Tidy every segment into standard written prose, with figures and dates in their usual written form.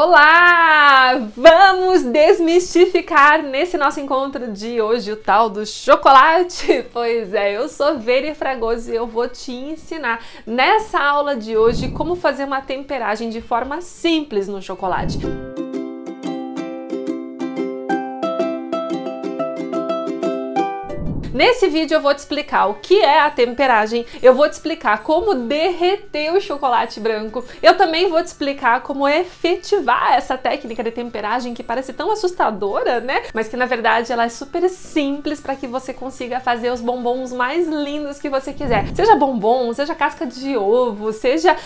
Olá! Vamos desmistificar nesse nosso encontro de hoje o tal do chocolate? Pois é, eu sou Veri Fragoso e eu vou te ensinar nessa aula de hoje como fazer uma temperagem de forma simples no chocolate. Nesse vídeo eu vou te explicar o que é a temperagem, eu vou te explicar como derreter o chocolate branco, eu também vou te explicar como efetivar essa técnica de temperagem que parece tão assustadora, né? Mas que na verdade ela é super simples para que você consiga fazer os bombons mais lindos que você quiser. Seja bombom, seja casca de ovo, seja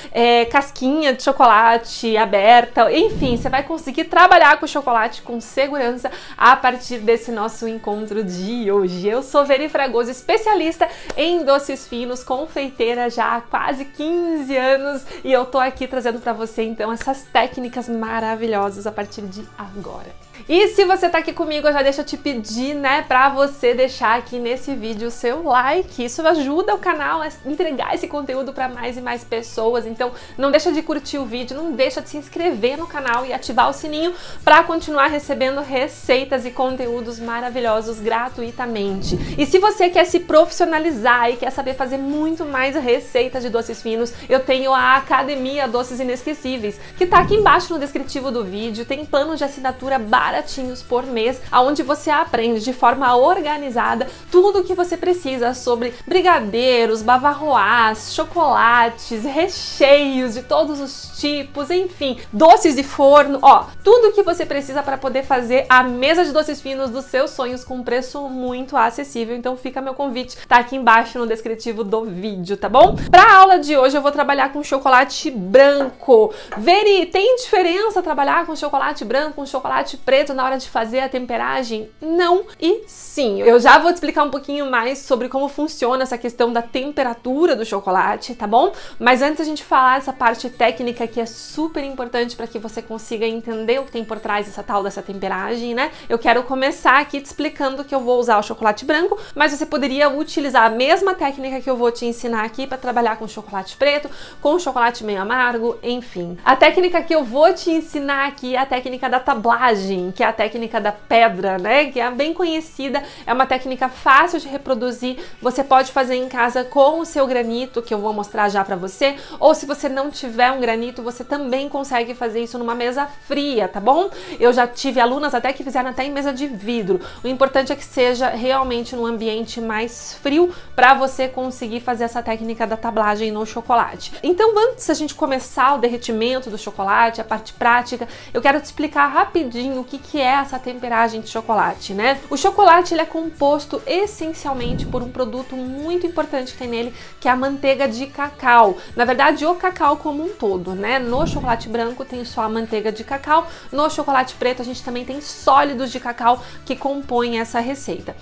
casquinha de chocolate aberta, enfim, você vai conseguir trabalhar com o chocolate com segurança a partir desse nosso encontro de hoje. Eu sou Veri Fragoso, especialista em doces finos, confeiteira já há quase 15 anos e eu tô aqui trazendo para você então essas técnicas maravilhosas a partir de agora. E se você tá aqui comigo, eu já deixo eu te pedir, né, pra você deixar aqui nesse vídeo o seu like. Isso ajuda o canal a entregar esse conteúdo para mais e mais pessoas. Então não deixa de curtir o vídeo, não deixa de se inscrever no canal e ativar o sininho para continuar recebendo receitas e conteúdos maravilhosos gratuitamente. E se você quer se profissionalizar e quer saber fazer muito mais receitas de doces finos, eu tenho a Academia Doces Inesquecíveis, que tá aqui embaixo no descritivo do vídeo. Tem planos de assinatura baratinhos por mês, onde você aprende de forma organizada tudo o que você precisa sobre brigadeiros, bavaroás, chocolates, recheios de todos os tipos, enfim, doces de forno, ó, tudo o que você precisa para poder fazer a mesa de doces finos dos seus sonhos com preço muito acessível. Então fica meu convite, tá aqui embaixo no descritivo do vídeo, tá bom? Pra aula de hoje eu vou trabalhar com chocolate branco. Veri, tem diferença trabalhar com chocolate branco, com chocolate preto na hora de fazer a temperagem? Não e sim. Eu já vou te explicar um pouquinho mais sobre como funciona essa questão da temperatura do chocolate, tá bom? Mas antes a gente falar essa parte técnica que é super importante para que você consiga entender o que tem por trás dessa temperagem, né? Eu quero começar aqui te explicando que eu vou usar o chocolate branco, mas você poderia utilizar a mesma técnica que eu vou te ensinar aqui para trabalhar com chocolate preto, com chocolate meio amargo, enfim. A técnica que eu vou te ensinar aqui é a técnica da tablagem, que é a técnica da pedra, né? Que é bem conhecida, é uma técnica fácil de reproduzir, você pode fazer em casa com o seu granito, que eu vou mostrar já pra você, ou se você não tiver um granito, você também consegue fazer isso numa mesa fria, tá bom? Eu já tive alunas até que fizeram até em mesa de vidro. O importante é que seja realmente num ambiente mais frio para você conseguir fazer essa técnica da tablagem no chocolate. Então, antes da gente começar o derretimento do chocolate, a parte prática, eu quero te explicar rapidinho o que é essa temperagem de chocolate, né? O chocolate ele é composto essencialmente por um produto muito importante que tem nele, que é a manteiga de cacau. Na verdade, o cacau como um todo, né? No chocolate branco tem só a manteiga de cacau, no chocolate preto a gente também tem sólidos de cacau que compõem essa receita.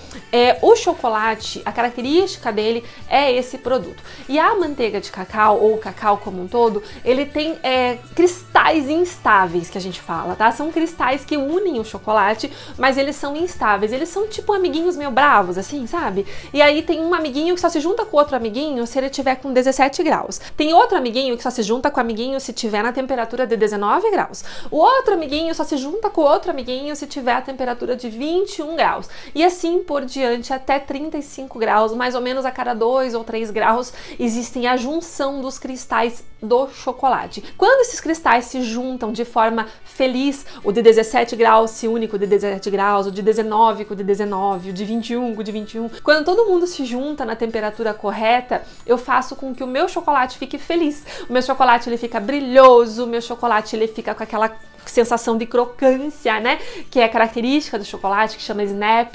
O chocolate, a característica dele é esse produto. E a manteiga de cacau, ou o cacau como um todo, ele tem cristais instáveis que a gente fala, tá? São cristais que unem o chocolate, mas eles são instáveis. Eles são tipo amiguinhos meio bravos, assim, sabe? E aí tem um amiguinho que só se junta com outro amiguinho se ele tiver com 17 graus. Tem outro amiguinho que só se junta com o amiguinho se tiver na temperatura de 19 graus. O outro amiguinho só se junta com o outro amiguinho se tiver a temperatura de 21 graus. E assim por diante até 35 graus, mais ou menos a cada 2 ou 3 graus, existem a junção dos cristais do chocolate. Quando esses cristais se juntam de forma feliz, o de 17 graus se une com o de 17 graus, o de 19 com o de 19, o de 21 com o de 21. Quando todo mundo se junta na temperatura correta, eu faço com que o meu chocolate fique feliz. O meu chocolate ele fica brilhoso, o meu chocolate ele fica com aquela sensação de crocância, né, que é característica do chocolate, que chama snap.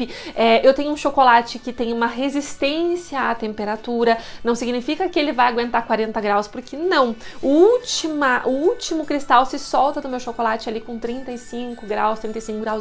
Eu tenho um chocolate que tem uma resistência à temperatura, não significa que ele vai aguentar 40 graus, porque não. O último cristal se solta do meu chocolate ali com 35 graus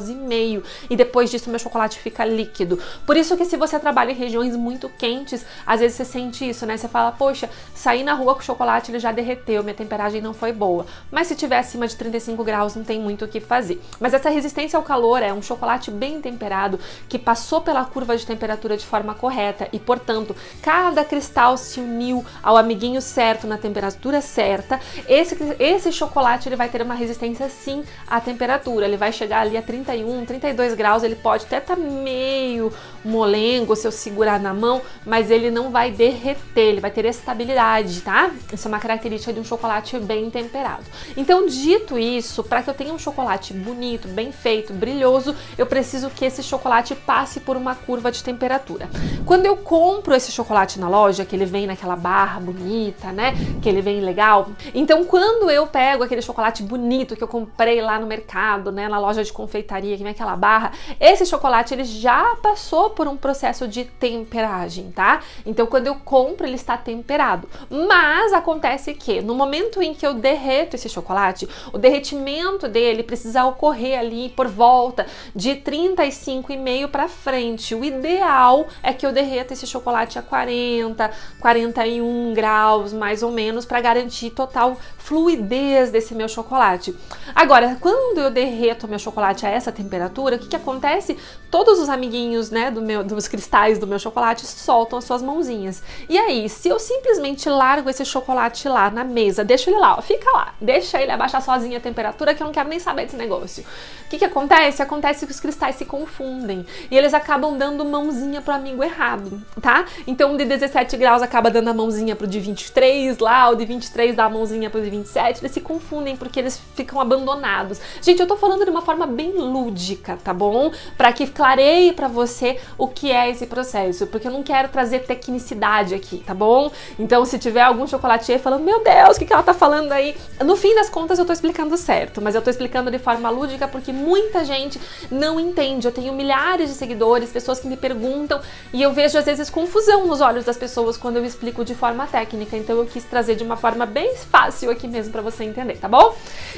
e meio, e depois disso meu chocolate fica líquido. Por isso que se você trabalha em regiões muito quentes, às vezes você sente isso, né, você fala, poxa, saí na rua com o chocolate, ele já derreteu, minha temperagem não foi boa. Mas se tiver acima de 35 graus, não tem muito o que fazer. Mas essa resistência ao calor é um chocolate bem temperado, que passou pela curva de temperatura de forma correta e, portanto, cada cristal se uniu ao amiguinho certo na temperatura certa. Esse chocolate ele vai ter uma resistência sim à temperatura, ele vai chegar ali a 31, 32 graus, ele pode até estar meio molengo se eu segurar na mão, mas ele não vai derreter, ele vai ter estabilidade, tá? Isso é uma característica de um chocolate bem temperado. Então, dito isso, para que eu tenha um chocolate bonito, bem feito, brilhoso, eu preciso que esse chocolate passe por uma curva de temperatura. Quando eu compro esse chocolate na loja, que ele vem naquela barra bonita, né? Que ele vem legal. Então, quando eu pego aquele chocolate bonito que eu comprei lá no mercado, né? Na loja de confeitaria, que vem aquela barra, esse chocolate ele já passou por um processo de temperagem, tá? Então, quando eu compro, ele está temperado. Mas acontece que no momento em que eu derreto esse chocolate, o derretimento dele precisa ocorrer ali por volta de 35,5 para frente. O ideal é que eu derreta esse chocolate a 40, 41 graus, mais ou menos, para garantir total fluidez desse meu chocolate. Agora, quando eu derreto o meu chocolate a essa temperatura, o que acontece? Todos os amiguinhos, né, dos cristais do meu chocolate soltam as suas mãozinhas. E aí, se eu simplesmente largo esse chocolate lá na mesa, deixo ele lá, ó, fica lá, deixa ele abaixar sozinho a temperatura, que eu não quero nem saber desse negócio. O que acontece? Acontece que os cristais se confundem e eles acabam dando mãozinha pro amigo errado, tá? Então, o de 17 graus acaba dando a mãozinha pro de 23 lá, o de 23 dá a mãozinha pro de 27, eles se confundem porque eles ficam abandonados. Gente, eu tô falando de uma forma bem lúdica, tá bom? Pra que clareie pra você o que é esse processo, porque eu não quero trazer tecnicidade aqui, tá bom? Então, se tiver algum chocolatier falando, meu Deus, o que ela tá falando aí? No fim das contas, eu tô explicando certo, mas eu tô explicando de forma lúdica porque muita gente não entende. Eu tenho milhares de seguidores, pessoas que me perguntam e eu vejo às vezes confusão nos olhos das pessoas quando eu explico de forma técnica, então eu quis trazer de uma forma bem fácil aqui mesmo pra você entender, tá bom?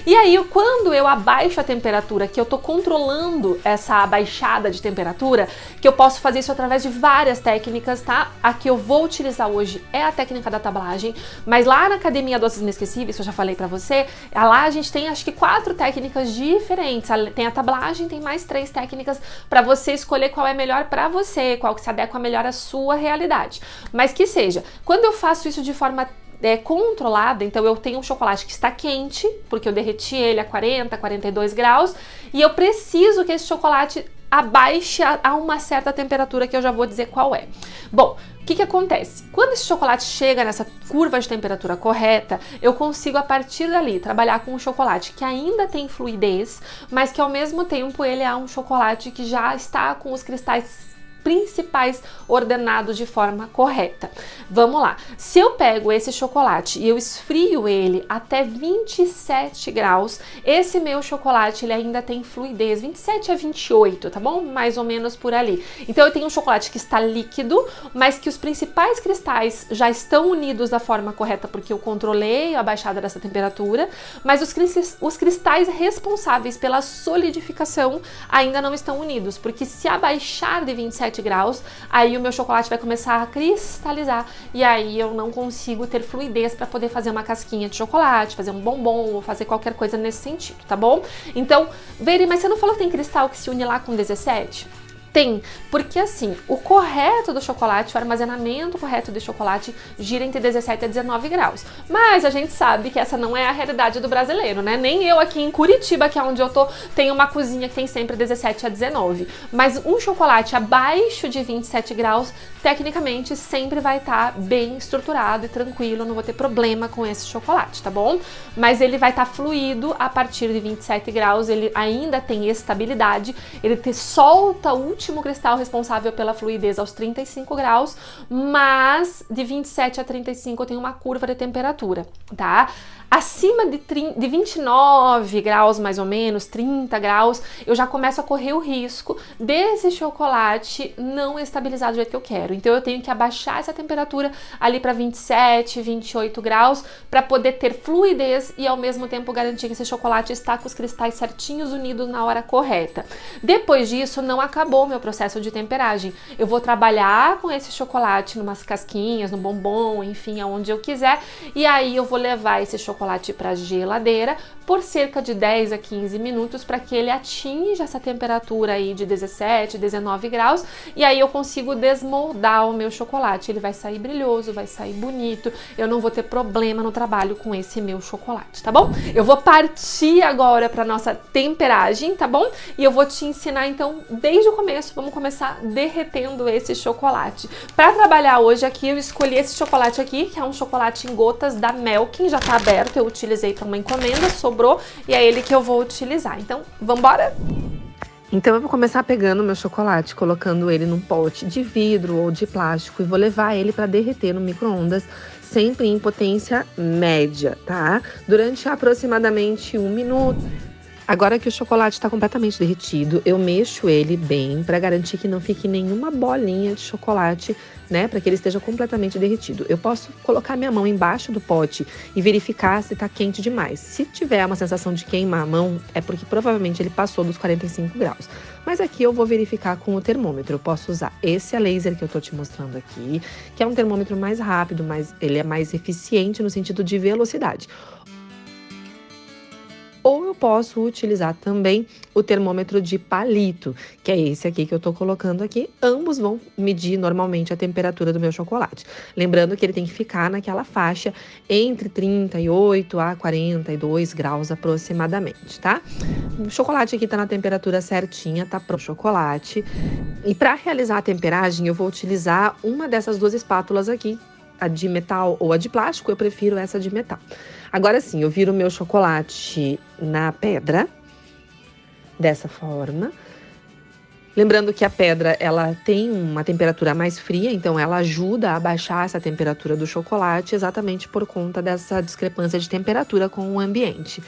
E aí, quando eu abaixo a temperatura, que eu tô controlando essa abaixada de temperatura, que eu posso fazer isso através de várias técnicas, tá? A que eu vou utilizar hoje é a técnica da tablagem, mas lá na Academia Doces Inesquecíveis, que eu já falei pra você, lá a gente tem acho que 4 técnicas diferentes. Tem a tablagem, tem mais 3 técnicas pra você escolher qual é melhor pra você, qual que se adequa melhor à sua realidade. Mas que seja, quando eu faço isso de forma controlada, então eu tenho um chocolate que está quente, porque eu derreti ele a 40, 42 graus, e eu preciso que esse chocolate abaixe a uma certa temperatura que eu já vou dizer qual é. Bom, o que acontece? Quando esse chocolate chega nessa curva de temperatura correta, eu consigo a partir dali trabalhar com um chocolate que ainda tem fluidez, mas que ao mesmo tempo ele é um chocolate que já está com os cristais principais ordenados de forma correta. Vamos lá. Se eu pego esse chocolate e eu esfrio ele até 27 graus, esse meu chocolate ele ainda tem fluidez, 27 a 28, tá bom? Mais ou menos por ali. Então eu tenho um chocolate que está líquido, mas que os principais cristais já estão unidos da forma correta porque eu controlei a baixada dessa temperatura, mas os cristais responsáveis pela solidificação ainda não estão unidos, porque se abaixar de 27 graus, aí o meu chocolate vai começar a cristalizar e aí eu não consigo ter fluidez para poder fazer uma casquinha de chocolate, fazer um bombom ou fazer qualquer coisa nesse sentido, tá bom? Então, Veri, mas você não falou que tem cristal que se une lá com 17? Tem, porque assim, o correto do chocolate, o armazenamento correto do chocolate gira entre 17 a 19 graus. Mas a gente sabe que essa não é a realidade do brasileiro, né? Nem eu aqui em Curitiba, que é onde eu tô, tenho uma cozinha que tem sempre 17 a 19. Mas um chocolate abaixo de 27 graus, tecnicamente, sempre vai estar bem estruturado e tranquilo, não vou ter problema com esse chocolate, tá bom? Mas ele vai estar fluido a partir de 27 graus, ele ainda tem estabilidade, ele solta o último cristal responsável pela fluidez aos 35 graus, mas de 27 a 35 eu tenho uma curva de temperatura, tá? Acima de 29 graus, mais ou menos, 30 graus, eu já começo a correr o risco desse chocolate não estabilizar do jeito que eu quero. Então eu tenho que abaixar essa temperatura ali para 27, 28 graus para poder ter fluidez e ao mesmo tempo garantir que esse chocolate está com os cristais certinhos unidos na hora correta. Depois disso, não acabou meu processo de temperagem. Eu vou trabalhar com esse chocolate numas casquinhas, no bombom, enfim, aonde eu quiser, e aí eu vou levar esse chocolate para a geladeira por cerca de 10 a 15 minutos para que ele atinja essa temperatura aí de 17, 19 graus, e aí eu consigo desmoldar o meu chocolate. Ele vai sair brilhoso, vai sair bonito, eu não vou ter problema no trabalho com esse meu chocolate, tá bom? Eu vou partir agora para nossa temperagem, tá bom? E eu vou te ensinar então desde o começo. Vamos começar derretendo esse chocolate. Para trabalhar hoje aqui, eu escolhi esse chocolate aqui, que é um chocolate em gotas da Melkin, já tá aberto, eu utilizei para uma encomenda, sobrou, e é ele que eu vou utilizar. Então, vambora? Então eu vou começar pegando meu chocolate, colocando ele num pote de vidro ou de plástico e vou levar ele para derreter no micro-ondas, sempre em potência média, tá? Durante aproximadamente 1 minuto. Agora que o chocolate está completamente derretido, eu mexo ele bem para garantir que não fique nenhuma bolinha de chocolate, né? Para que ele esteja completamente derretido. Eu posso colocar minha mão embaixo do pote e verificar se está quente demais. Se tiver uma sensação de queimar a mão, é porque provavelmente ele passou dos 45 graus. Mas aqui eu vou verificar com o termômetro. Eu posso usar esse a laser que eu tô te mostrando aqui, que é um termômetro mais rápido, mas ele é mais eficiente no sentido de velocidade. Ou eu posso utilizar também o termômetro de palito, que é esse aqui que eu tô colocando aqui. Ambos vão medir normalmente a temperatura do meu chocolate. Lembrando que ele tem que ficar naquela faixa entre 38 a 42 graus aproximadamente, tá? O chocolate aqui tá na temperatura certinha, tá pro chocolate. E para realizar a temperagem, eu vou utilizar uma dessas duas espátulas aqui, a de metal ou a de plástico. Eu prefiro essa de metal. Agora sim, eu viro o meu chocolate na pedra, dessa forma. Lembrando que a pedra, ela tem uma temperatura mais fria, então ela ajuda a baixar essa temperatura do chocolate exatamente por conta dessa discrepância de temperatura com o ambiente.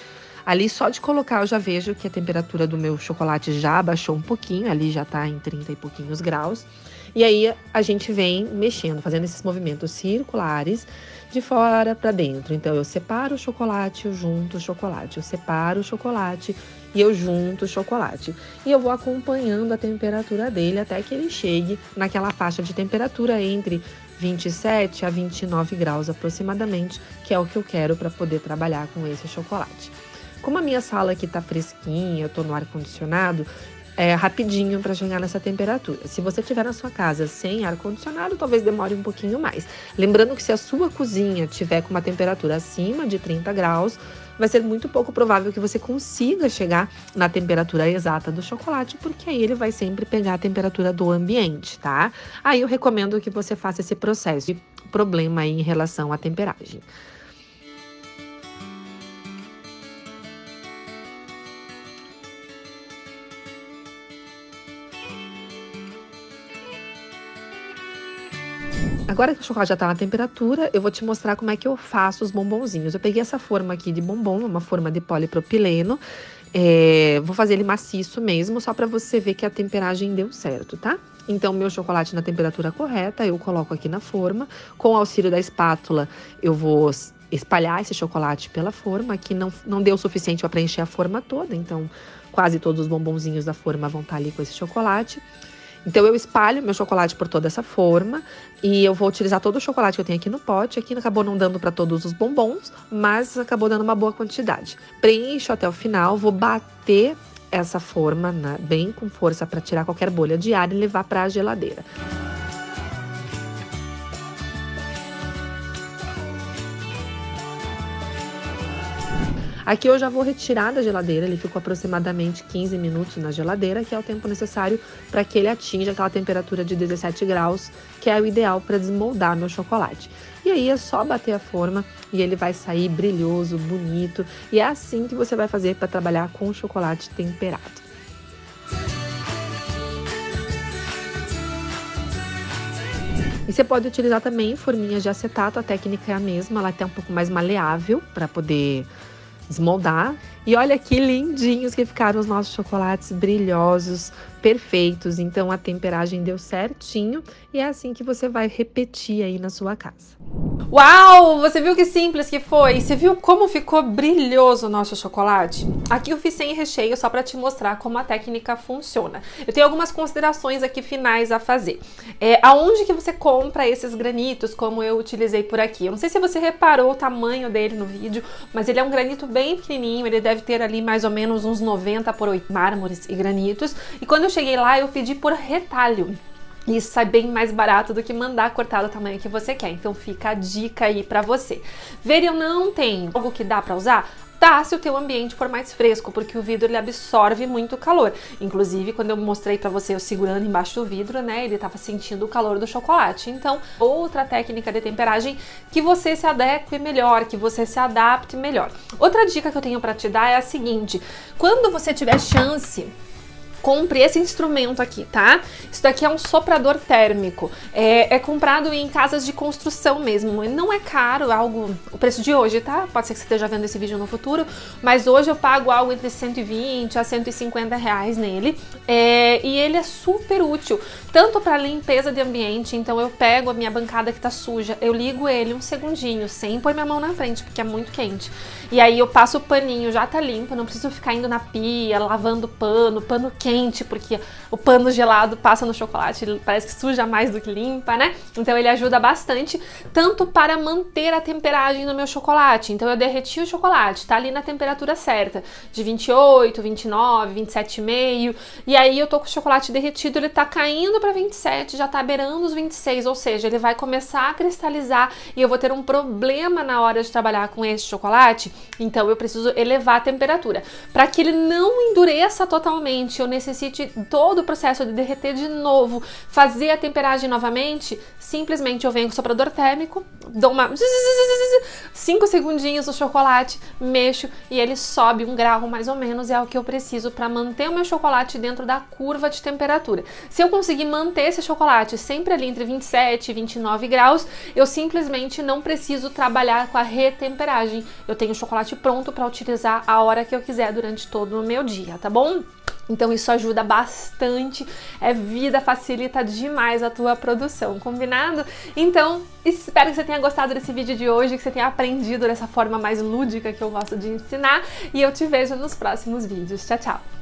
Ali, só de colocar, eu já vejo que a temperatura do meu chocolate já abaixou um pouquinho, ali já tá em 30 e pouquinhos graus. E aí, a gente vem mexendo, fazendo esses movimentos circulares de fora para dentro. Então, eu separo o chocolate, eu junto o chocolate, eu separo o chocolate e eu junto o chocolate. E eu vou acompanhando a temperatura dele até que ele chegue naquela faixa de temperatura entre 27 a 29 graus aproximadamente, que é o que eu quero para poder trabalhar com esse chocolate. Como a minha sala aqui tá fresquinha, eu tô no ar-condicionado, é rapidinho para chegar nessa temperatura. Se você tiver na sua casa sem ar-condicionado, talvez demore um pouquinho mais. Lembrando que se a sua cozinha tiver com uma temperatura acima de 30 graus, vai ser muito pouco provável que você consiga chegar na temperatura exata do chocolate, porque aí ele vai sempre pegar a temperatura do ambiente, tá? Aí eu recomendo que você faça esse processo de problema aí em relação à temperagem. Agora que o chocolate já tá na temperatura, eu vou te mostrar como é que eu faço os bombonzinhos. Eu peguei essa forma aqui de bombom, uma forma de polipropileno. Vou fazer ele maciço mesmo, só pra você ver que a temperagem deu certo, tá? Então, meu chocolate na temperatura correta, eu coloco aqui na forma. Com o auxílio da espátula, eu vou espalhar esse chocolate pela forma. Aqui não deu o suficiente para preencher a forma toda, então quase todos os bombonzinhos da forma vão estar ali com esse chocolate. Então, eu espalho meu chocolate por toda essa forma e eu vou utilizar todo o chocolate que eu tenho aqui no pote. Aqui acabou não dando para todos os bombons, mas acabou dando uma boa quantidade. Preencho até o final, vou bater essa forma bem com força para tirar qualquer bolha de ar e levar para a geladeira. Aqui eu já vou retirar da geladeira, ele ficou aproximadamente 15 minutos na geladeira, que é o tempo necessário para que ele atinja aquela temperatura de 17 graus, que é o ideal para desmoldar meu chocolate. E aí é só bater a forma e ele vai sair brilhoso, bonito, e é assim que você vai fazer para trabalhar com o chocolate temperado. E você pode utilizar também forminhas de acetato, a técnica é a mesma, ela é até um pouco mais maleável para poder desmoldar. E olha que lindinhos que ficaram os nossos chocolates, brilhosos, perfeitos. Então a temperagem deu certinho e é assim que você vai repetir aí na sua casa. Uau! Você viu que simples que foi? Você viu como ficou brilhoso o nosso chocolate? Aqui eu fiz sem recheio só para te mostrar como a técnica funciona. Eu tenho algumas considerações aqui finais a fazer. Aonde que você compra esses granitos, como eu utilizei por aqui? Eu não sei se você reparou o tamanho dele no vídeo, mas ele é um granito bem pequenininho, ele deve ter ali mais ou menos uns 90 por 8 mármores e granitos. E quando eu cheguei lá, eu pedi por retalho. Isso sai bem mais barato do que mandar cortar do tamanho que você quer. Então fica a dica aí pra você. Ver eu não tenho algo que dá pra usar? Tá, se o teu ambiente for mais fresco, porque o vidro ele absorve muito calor. Inclusive, quando eu mostrei pra você eu segurando embaixo do vidro, né, ele tava sentindo o calor do chocolate. Então, outra técnica de temperagem que você se adeque melhor, que você se adapte melhor. Outra dica que eu tenho pra te dar é a seguinte: quando você tiver chance, compre esse instrumento aqui, tá? Isso daqui é um soprador térmico. É comprado em casas de construção mesmo. Não é caro, o preço de hoje, tá? Pode ser que você esteja vendo esse vídeo no futuro, mas hoje eu pago algo entre 120 a 150 reais nele. E ele é super útil, tanto para limpeza de ambiente. Então eu pego a minha bancada que tá suja, eu ligo ele um segundinho, sem pôr minha mão na frente, porque é muito quente. E aí eu passo o paninho, já tá limpo, não preciso ficar indo na pia, lavando pano quente, porque o pano gelado passa no chocolate, ele parece que suja mais do que limpa, né? Então ele ajuda bastante, tanto para manter a temperagem no meu chocolate. Então eu derreti o chocolate, tá ali na temperatura certa, de 28, 29, 27,5, e aí eu tô com o chocolate derretido, ele tá caindo para 27, já tá beirando os 26, ou seja, ele vai começar a cristalizar e eu vou ter um problema na hora de trabalhar com esse chocolate. Então eu preciso elevar a temperatura. Para que ele não endureça totalmente, eu necessite todo o processo de derreter de novo, fazer a temperagem novamente, simplesmente eu venho com o soprador térmico, dou 5 segundinhos no chocolate, mexo e ele sobe 1 grau mais ou menos, é o que eu preciso para manter o meu chocolate dentro da curva de temperatura. Se eu conseguir manter esse chocolate sempre ali entre 27 e 29 graus, eu simplesmente não preciso trabalhar com a retemperagem. Eu tenho o chocolate pronto para utilizar a hora que eu quiser durante todo o meu dia, tá bom? Então isso ajuda bastante, facilita demais a tua produção, combinado? Então, espero que você tenha gostado desse vídeo de hoje, que você tenha aprendido dessa forma mais lúdica que eu gosto de ensinar, e eu te vejo nos próximos vídeos. Tchau, tchau!